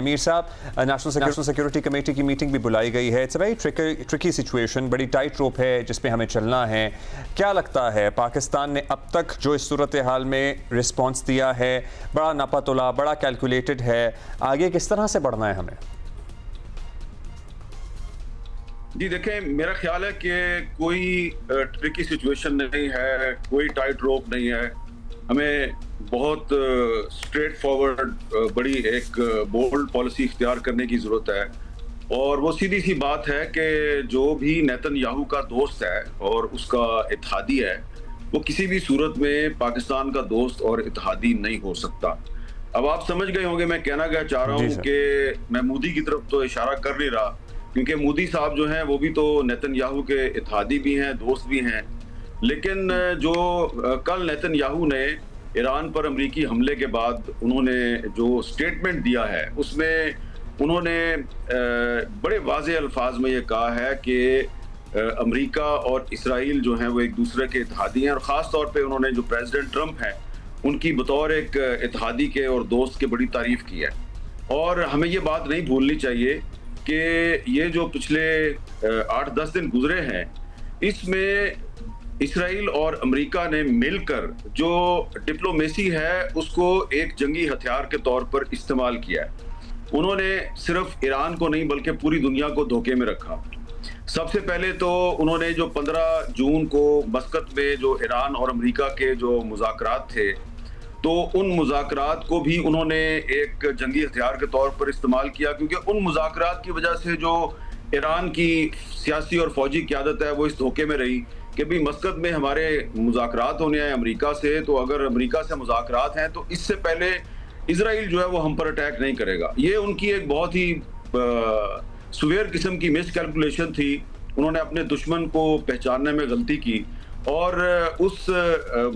अमीर साहब, national security committee की मीटिंग भी बुलाई गई है। It's a very tricky situation, बड़ी टाइट रोप है जिस पे हमें चलना है। क्या लगता है पाकिस्तान ने अब तक जो इस सूरत हाल में रिस्पॉन्स दिया है, बड़ा नापातुला, बड़ा कैलकुलेटेड है, आगे किस तरह से बढ़ना है हमें? जी देखें, मेरा ख्याल है कि कोई ट्रिकी सिचुएशन नहीं है, कोई टाइट रोप नहीं है। हमें बहुत स्ट्रेट फॉरवर्ड बड़ी एक बोल्ड पॉलिसी इख्तियार करने की ज़रूरत है। और वो सीधी सी बात है कि जो भी नेतन्याहू का दोस्त है और उसका इत्तेहादी है, वो किसी भी सूरत में पाकिस्तान का दोस्त और इत्तेहादी नहीं हो सकता। अब आप समझ गए होंगे मैं कहना क्या चाह रहा हूँ कि मैं मोदी की तरफ तो इशारा कर नहीं रहा, क्योंकि मोदी साहब जो हैं वो भी तो नेतन्याहू के इत्तेहादी भी हैं, दोस्त भी हैं। लेकिन जो कल नेतन्याहू ने ईरान पर अमरीकी हमले के बाद उन्होंने जो स्टेटमेंट दिया है, उसमें उन्होंने बड़े वाज़ेह अल्फाज में ये कहा है कि अमरीका और इसराइल जो हैं वो एक दूसरे के इत्तेहादी हैं। और ख़ास तौर पे उन्होंने जो प्रेसिडेंट ट्रंप हैं उनकी बतौर एक इत्तेहादी के और दोस्त के बड़ी तारीफ़ की है। और हमें ये बात नहीं भूलनी चाहिए कि ये जो पिछले 8-10 दिन गुजरे हैं, इसमें इसराइल और अमेरिका ने मिलकर जो डिप्लोमेसी है उसको एक जंगी हथियार के तौर पर इस्तेमाल किया है। उन्होंने सिर्फ ईरान को नहीं बल्कि पूरी दुनिया को धोखे में रखा। सबसे पहले तो उन्होंने जो 15 जून को मस्कत में जो ईरान और अमेरिका के जो मुज़ाकरात थे, तो उन मुज़ाकरात को भी उन्होंने एक जंगी हथियार के तौर पर इस्तेमाल किया, क्योंकि उन मुज़ाकरात की वजह से जो ईरान की सियासी और फौजी क़यादत है वो इस धोखे में रही कि भाई मस्कत में हमारे मुज़ाकरात होने हैं अमेरिका से, तो अगर अमेरिका से मुज़ाकरात हैं तो इससे पहले इजराइल जो है वो हम पर अटैक नहीं करेगा। ये उनकी एक बहुत ही सुवेर किस्म की मिस कैलकुलेशन थी। उन्होंने अपने दुश्मन को पहचानने में गलती की और उस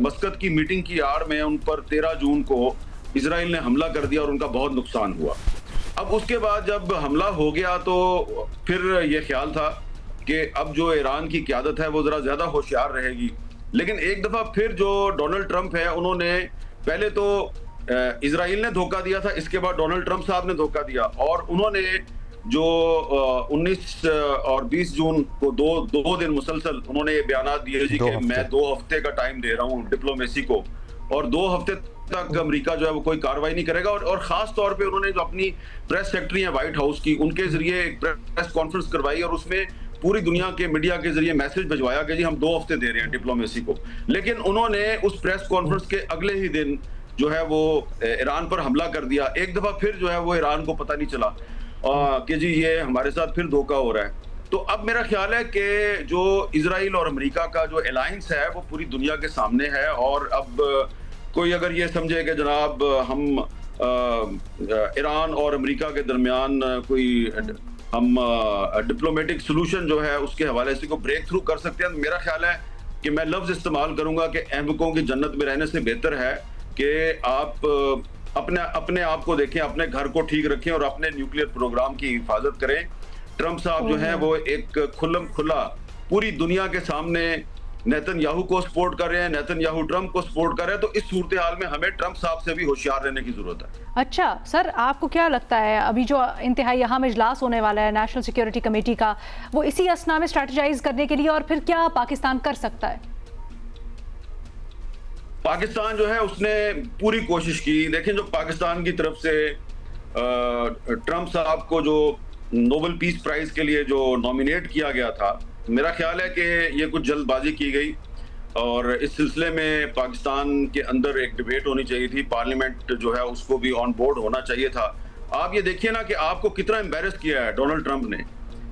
मस्कत की मीटिंग की आड़ में उन पर 13 जून को इजराइल ने हमला कर दिया और उनका बहुत नुकसान हुआ। अब उसके बाद जब हमला हो गया तो फिर ये ख्याल था कि अब जो ईरान की क़यादत है वो ज़रा ज़्यादा होशियार रहेगी। लेकिन एक दफ़ा फिर जो डोनाल्ड ट्रंप है, उन्होंने पहले तो इजराइल ने धोखा दिया था, इसके बाद डोनाल्ड ट्रंप साहब ने धोखा दिया और उन्होंने जो 19 और 20 जून को दो दिन मुसलसल उन्होंने ये बयान दिए जी कि मैं 2 हफ्ते का टाइम दे रहा हूँ डिप्लोमेसी को और 2 हफ्ते तक अमेरिका जो है वो कोई कार्रवाई नहीं करेगा। और खास तौर पे उन्होंने जो अपनी प्रेस सेक्रेटरी है व्हाइट हाउस की, उनके जरिए एक प्रेस कॉन्फ्रेंस करवाई और उसमें पूरी दुनिया के मीडिया के जरिए मैसेज भिजवाया कि जी हम 2 हफ्ते दे रहे हैं डिप्लोमेसी को। लेकिन उन्होंने उस प्रेस कॉन्फ्रेंस के अगले ही दिन जो है वो ईरान पर हमला कर दिया। एक दफा फिर जो है वो ईरान को पता नहीं चला कि जी ये हमारे साथ फिर धोखा हो रहा है। तो अब मेरा ख्याल है कि जो इजराइल और अमेरिका का जो अलायंस है वो पूरी दुनिया के सामने है और अब कोई अगर ये समझे कि जनाब हम ईरान और अमेरिका के दरमियान कोई हम डिप्लोमेटिक सोल्यूशन जो है उसके हवाले से को ब्रेक थ्रू कर सकते हैं, तो मेरा ख्याल है कि मैं लफ्ज़ इस्तेमाल करूंगा कि अहमकों की जन्नत में रहने से बेहतर है कि आप अपने आप को देखें, अपने घर को ठीक रखें और अपने न्यूक्लियर प्रोग्राम की हिफाजत करें। ट्रंप साहब जो हैं वो एक खुल्लम खुला पूरी दुनिया के सामने नेतन्याहू को सपोर्ट कर रहे हैं, नेतन्याहू ट्रंप को सपोर्ट कर रहे हैं। तो इस सूरत हाल में हमें ट्रंप साहब से भी होशियार रहने की जरूरत है। अच्छा सर, आपको क्या लगता है अभी जो इंतहाई अहम इजलास होने वाला है नेशनल सिक्योरिटी कमेटी का, वो इसी असना में स्ट्रेटेजाइज करने के लिए और फिर क्या पाकिस्तान कर सकता है? पाकिस्तान जो है उसने पूरी कोशिश की। देखें, जो पाकिस्तान की तरफ से ट्रंप साहब को जो नोबेल पीस प्राइज के लिए जो नॉमिनेट किया गया था, मेरा ख्याल है कि ये कुछ जल्दबाजी की गई और इस सिलसिले में पाकिस्तान के अंदर एक डिबेट होनी चाहिए थी। पार्लियामेंट जो है उसको भी ऑन बोर्ड होना चाहिए था। आप ये देखिए ना कि आपको कितना एम्बेरस किया है डोनाल्ड ट्रंप ने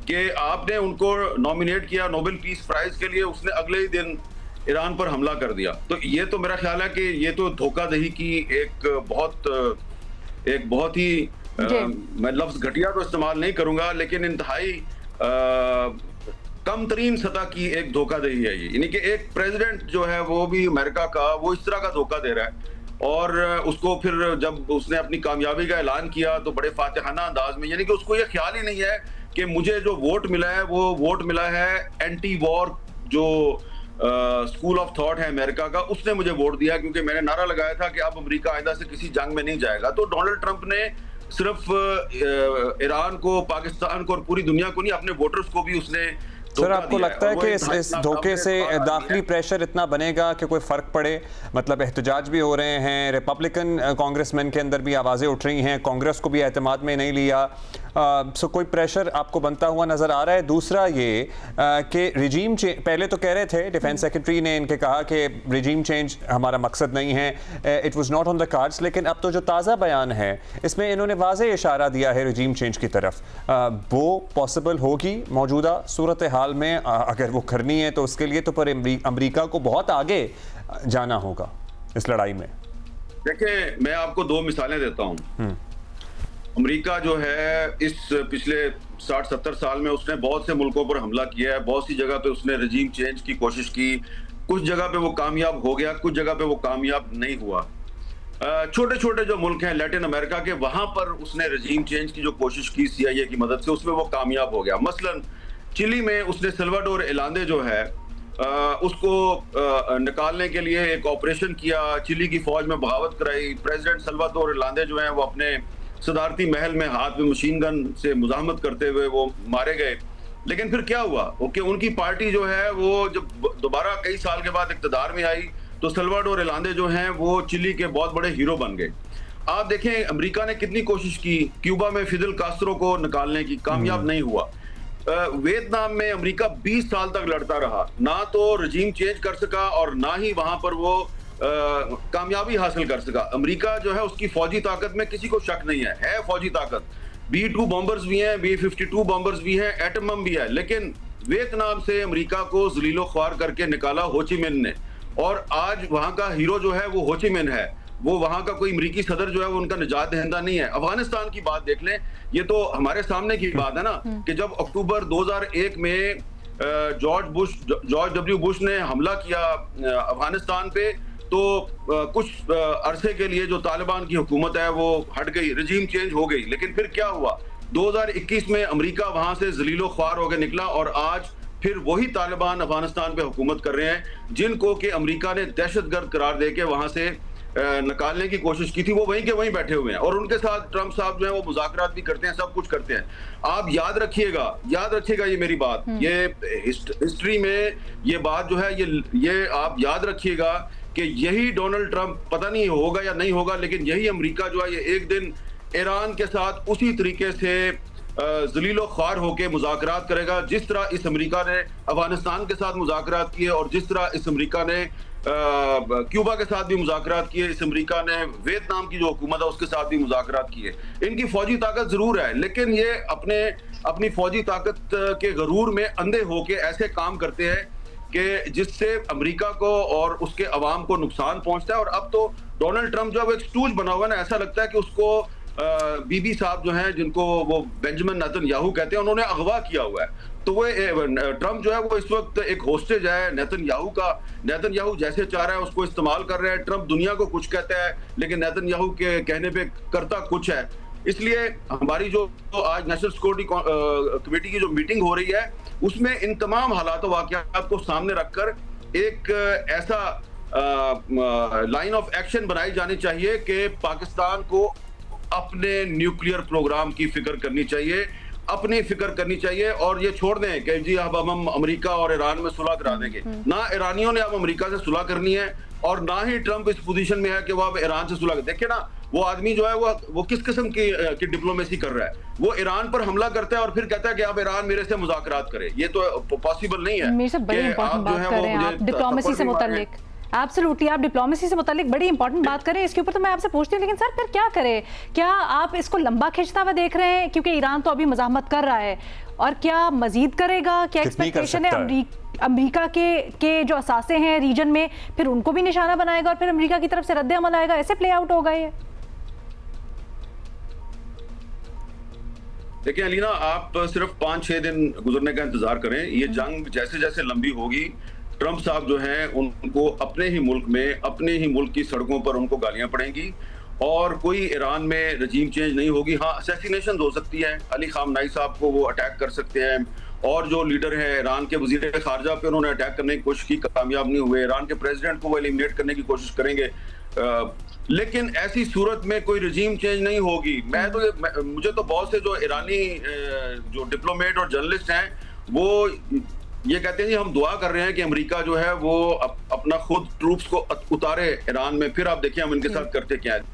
कि आपने उनको नॉमिनेट किया नोबेल पीस प्राइज के लिए, उसने अगले ही दिन ईरान पर हमला कर दिया। तो ये तो मेरा ख्याल है कि ये तो धोखाधड़ी की एक बहुत ही मैं लफ्ज घटिया तो इस्तेमाल नहीं करूंगा, लेकिन इंतहाई कम तरीन सतह की एक धोखाधड़ी है ये। यानी कि एक प्रेसिडेंट जो है वो भी अमेरिका का, वो इस तरह का धोखा दे रहा है और उसको फिर जब उसने अपनी कामयाबी का ऐलान किया तो बड़े फातिहाना अंदाज में, यानी कि उसको ये ख्याल ही नहीं है कि मुझे जो वोट मिला है वो वोट मिला है एंटी वॉर जो स्कूल ऑफ थॉट है अमेरिका का, उसने मुझे वोट दिया क्योंकि मैंने नारा लगाया था कि अब अमेरिका आइंदा से किसी जंग में नहीं जाएगा। तो डोनाल्ड ट्रंप ने सिर्फ ईरान को, पाकिस्तान को और पूरी दुनिया को नहीं, अपने वोटर्स को भी उसने सर आपको लगता है कि इस धोखे से दाखिली प्रेशर इतना बनेगा कि कोई फ़र्क पड़े? मतलब एहतजाज भी हो रहे हैं, रिपब्लिकन कांग्रेसमैन के अंदर भी आवाज़ें उठ रही हैं, कांग्रेस को भी एतमाद में नहीं लिया, सो कोई प्रेशर आपको बनता हुआ नज़र आ रहा है? दूसरा ये कि रिजीम चेंज, पहले तो कह रहे थे, डिफेंस सेक्रेटरी ने इनके कहा कि रिजीम चेंज हमारा मकसद नहीं है, it was not on the cards, लेकिन अब तो जो ताज़ा बयान है इसमें इन्होंने वाज़ेह इशारा दिया है रिजीम चेंज की तरफ। वो पॉसिबल होगी मौजूदा सूरत हाल में? अगर वो करनी है तो उसके लिए तो पर अमेरिका को बहुत आगे जाना होगा इस लड़ाई में। देखिए, मैं आपको दो मिसालें देता हूं। अमेरिका जो है इस पिछले 60-70 साल में उसने बहुत से मुल्कों पर हमला किया है, बहुत सी जगह पे उसने रजीम चेंज की कोशिश की, कुछ जगह पे वो कामयाब हो गया, कुछ जगह पे वो कामयाब नहीं हुआ। छोटे छोटे जो मुल्क हैं लैटिन अमेरिका के, वहां पर उसने रजीम चेंज की जो कोशिश की CIA की मदद से, उसमें वो कामयाब हो गया। मसलन चिली में उसने सल्वाडोर एलांदे जो है उसको निकालने के लिए एक ऑपरेशन किया, चिली की फौज में बगावत कराई। प्रेसिडेंट सल्वाडोर एलांदे जो है वो अपने सदारती महल में हाथ में मशीन गन से मुजाहमत करते हुए वो मारे गए। लेकिन फिर क्या हुआ कि उनकी पार्टी जो है वो जब दोबारा कई साल के बाद इक़्तिदार में आई तो सल्वाडोर एलांदे जो हैं वो चिली के बहुत बड़े हीरो बन गए। आप देखें अमेरिका ने कितनी कोशिश की क्यूबा में फिदेल कास्ट्रो को निकालने की, कामयाब नहीं हुआ। वियतनाम में अमेरिका 20 साल तक लड़ता रहा, ना तो रजीम चेंज कर सका और ना ही वहां पर वो कामयाबी हासिल कर सका। अमेरिका जो है उसकी फौजी ताकत में किसी को शक नहीं है फौजी ताकत। B-2 बॉम्बर्स भी हैं, B-52 बॉम्बर्स भी हैं, एटम बम भी है। लेकिन वियतनाम से अमेरिका को जलीलो ख्वार करके निकाला हो ची मिन ने, और आज वहां का हीरो जो है वो हो ची मिन है, वो वहां का कोई अमरीकी सदर जो है वो उनका निजात दहिंदा नहीं है। अफगानिस्तान की बात देख लें, ये तो हमारे सामने की बात है ना कि जब अक्टूबर 2001 में जॉर्ज W बुश ने हमला किया अफगानिस्तान पे, तो कुछ अरसे के लिए जो तालिबान की हुकूमत है वो हट गई, रजीम चेंज हो गई। लेकिन फिर क्या हुआ, 2021 में अमेरिका वहां से जलीलो ख्वार होकर निकला और आज फिर वही तालिबान अफगानिस्तान पे हुकूमत कर रहे हैं, जिनको कि अमेरिका ने दहशतगर्द करार देके वहां से निकालने की कोशिश की थी। वो वहीं के वहीं बैठे हुए हैं और उनके साथ ट्रंप साहब जो है वो मुज़ाकरात भी करते हैं, सब कुछ करते हैं। आप याद रखिएगा ये मेरी बात, ये हिस्ट्री में ये बात जो है ये आप याद रखिएगा कि यही डोनाल्ड ट्रंप, पता नहीं होगा या नहीं होगा, लेकिन यही अमेरिका जो है ये एक दिन ईरान के साथ उसी तरीके से जलीलो ख्वार होके मुज़ाकरात करेगा, जिस तरह इस अमेरिका ने अफगानिस्तान के साथ मुज़ाकरात किए और जिस तरह इस अमेरिका ने क्यूबा के साथ भी मुज़ाकरात किए, इस अमेरिका ने वियतनाम की जो हुकूमत है उसके साथ भी मुज़ाकरात किए। इनकी फौजी ताकत जरूर है, लेकिन ये अपनी फौजी ताकत के गरूर में अंधे होके ऐसे काम करते हैं कि जिससे अमेरिका को और उसके अवाम को नुकसान पहुंचता है। और अब तो डोनाल्ड ट्रंप जो है वो एक स्टूज बना हुआ है ना, ऐसा लगता है कि उसको बीबी साहब जो हैं, जिनको वो बेंजामिन नेतन्याहू कहते हैं, उन्होंने अगवा किया हुआ है। तो वो ट्रंप जो है वो इस वक्त एक होस्टेज है नेतन्याहू का। नेतन्याहू जैसे चाह रहा है उसको इस्तेमाल कर रहा है। ट्रंप दुनिया को कुछ कहता है लेकिन नेतन्याहू के कहने पे करता कुछ है। इसलिए हमारी जो आज नेशनल सिक्योरिटी कमेटी की जो मीटिंग हो रही है उसमें इन तमाम हालात वाक़यात को सामने रखकर एक ऐसा लाइन ऑफ एक्शन बनाई जानी चाहिए कि पाकिस्तान को अपने न्यूक्लियर प्रोग्राम की फिक्र करनी चाहिए, अपनी फिक्र करनी चाहिए, और ये छोड़ दें कि जी अब हम अमेरिका और ईरान में सुलह करा देंगे। ना ईरानियों ने अब अमेरिका से सुलह करनी है और ना ही ट्रंप इस पोजीशन में है कि वो अब ईरान से सुलह। देखिए ना, वो आदमी जो है वो किस किस्म की डिप्लोमेसी कर रहा है। वो ईरान पर हमला करता है और फिर कहता है कि अब ईरान मेरे से मुज़ाकरात करे। ये तो पॉसिबल नहीं है। मेरे से बड़ी इंपॉर्टेंट बात कर रहे हैं आप डिप्लोमेसी से मुताल्लिक। एब्सोल्युटली, आप डिप्लोमेसी से मुताल्लिक बड़ी इंपॉर्टेंट बात करें, इसके ऊपर तो मैं आपसे पूछती हूँ। लेकिन सर फिर क्या करें? क्या आप इसको लंबा खींचता हुआ देख रहे हैं? क्योंकि ईरान तो अभी मज़ाहमत कर रहा है, और क्या मजीद करेगा? क्या एक्सपेक्टेशन है अमेरिका के जो असासे हैं रीजन में, फिर उनको भी निशाना बनाएगा और फिर अमेरिका की तरफ से रद्द अमल आएगा? ऐसे प्ले आउट होगा ये? देखिए अलीना, आप सिर्फ 5-6 दिन गुजरने का इंतजार करें। ये जंग जैसे जैसे लंबी होगी, ट्रंप साहब जो हैं उनको अपने ही मुल्क में, अपने ही मुल्क की सड़कों पर उनको गालियां पड़ेंगी और कोई ईरान में रजीम चेंज नहीं होगी। हाँ, असैसिनेशन हो सकती है, अली खामनाई साहब को वो अटैक कर सकते हैं, और जो लीडर है ईरान के वजीर खारजा पे उन्होंने अटैक करने की कोशिश की, कामयाब नहीं हुए। ईरान के प्रेसिडेंट को वो एलिमिनेट करने की कोशिश करेंगे। लेकिन ऐसी सूरत में कोई रजीम चेंज नहीं होगी। मुझे तो बहुत से जो ईरानी जो डिप्लोमेट और जर्नलिस्ट हैं वो ये कहते हैं जी हम दुआ कर रहे हैं कि अमेरिका जो है वो अपना खुद ट्रूप्स को उतारे ईरान में, फिर आप देखिए हम इनके साथ करते क्या है।